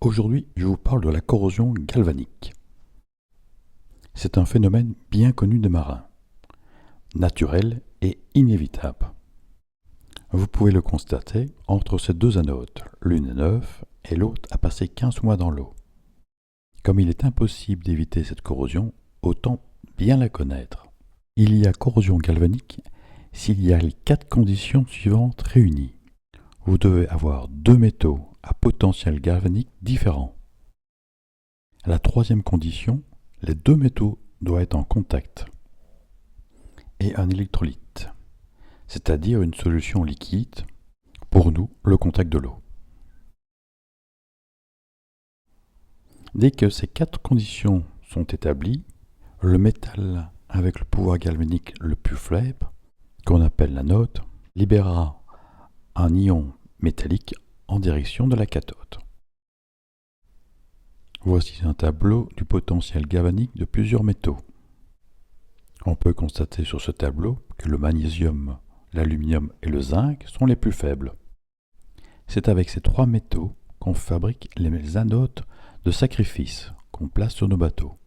Aujourd'hui, je vous parle de la corrosion galvanique. C'est un phénomène bien connu des marins, naturel et inévitable. Vous pouvez le constater entre ces deux anodes, l'une est neuve et l'autre a passé 15 mois dans l'eau. Comme il est impossible d'éviter cette corrosion, autant bien la connaître. Il y a corrosion galvanique s'il y a les 4 conditions suivantes réunies. Vous devez avoir 2 métaux à potentiel galvanique différent. La troisième condition, les 2 métaux doivent être en contact. Et un électrolyte, c'est-à-dire une solution liquide, pour nous, le contact de l'eau. Dès que ces 4 conditions sont établies, le métal avec le pouvoir galvanique le plus faible, qu'on appelle l'anode, libérera un ion métallique en direction de la cathode. Voici un tableau du potentiel galvanique de plusieurs métaux. On peut constater sur ce tableau que le magnésium, l'aluminium et le zinc sont les plus faibles. C'est avec ces 3 métaux qu'on fabrique les anodes de sacrifice qu'on place sur nos bateaux.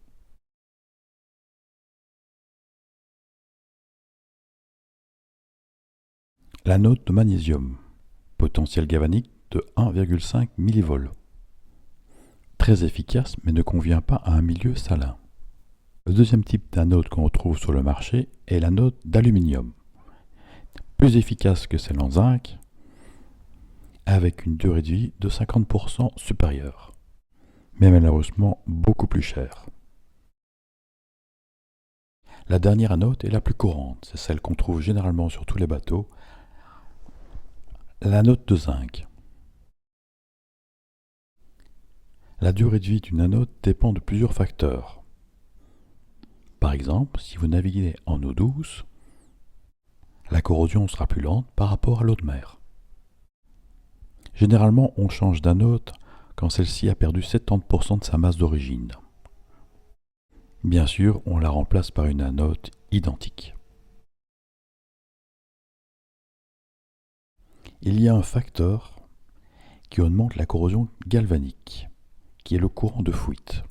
L'anode de magnésium, potentiel galvanique de 1,5 mV. Très efficace mais ne convient pas à un milieu salin. Le deuxième type d'anode qu'on retrouve sur le marché est l'anode d'aluminium. Plus efficace que celle en zinc, avec une durée de vie de 50% supérieure, mais malheureusement beaucoup plus chère. La dernière anode est la plus courante, c'est celle qu'on trouve généralement sur tous les bateaux, l'anode de zinc. La durée de vie d'une anode dépend de plusieurs facteurs. Par exemple, si vous naviguez en eau douce, la corrosion sera plus lente par rapport à l'eau de mer. Généralement, on change d'anode quand celle-ci a perdu 70% de sa masse d'origine. Bien sûr, on la remplace par une anode identique. Il y a un facteur qui augmente la corrosion galvanique, qui est le courant de fuite.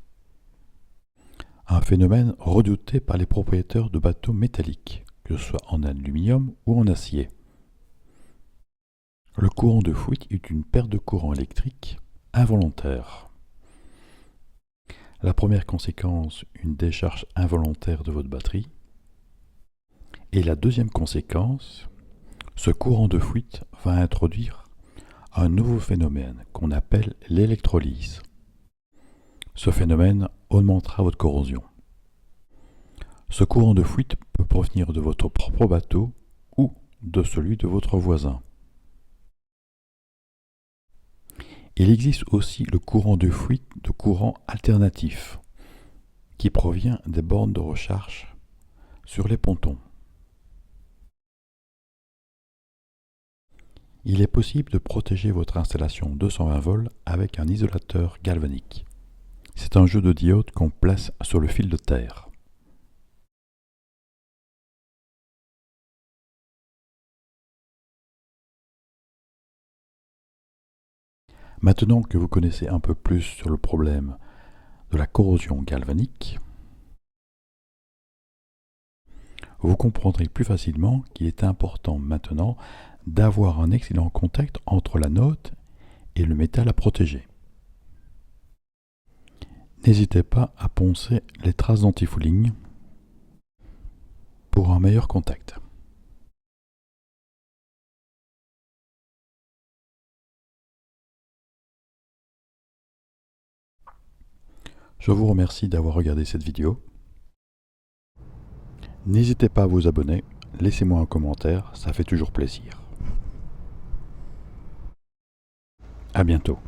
Un phénomène redouté par les propriétaires de bateaux métalliques, que ce soit en aluminium ou en acier. Le courant de fuite est une perte de courant électrique involontaire. La première conséquence, une décharge involontaire de votre batterie. Et la deuxième conséquence, ce courant de fuite va introduire un nouveau phénomène qu'on appelle l'électrolyse. Ce phénomène augmentera votre corrosion. Ce courant de fuite peut provenir de votre propre bateau ou de celui de votre voisin. Il existe aussi le courant de fuite de courant alternatif, qui provient des bornes de recharge sur les pontons. Il est possible de protéger votre installation 220 volts avec un isolateur galvanique. C'est un jeu de diodes qu'on place sur le fil de terre. Maintenant que vous connaissez un peu plus sur le problème de la corrosion galvanique, vous comprendrez plus facilement qu'il est important maintenant d'avoir un excellent contact entre l'anode et le métal à protéger. N'hésitez pas à poncer les traces d'antifouling pour un meilleur contact. Je vous remercie d'avoir regardé cette vidéo. N'hésitez pas à vous abonner, laissez-moi un commentaire, ça fait toujours plaisir. À bientôt.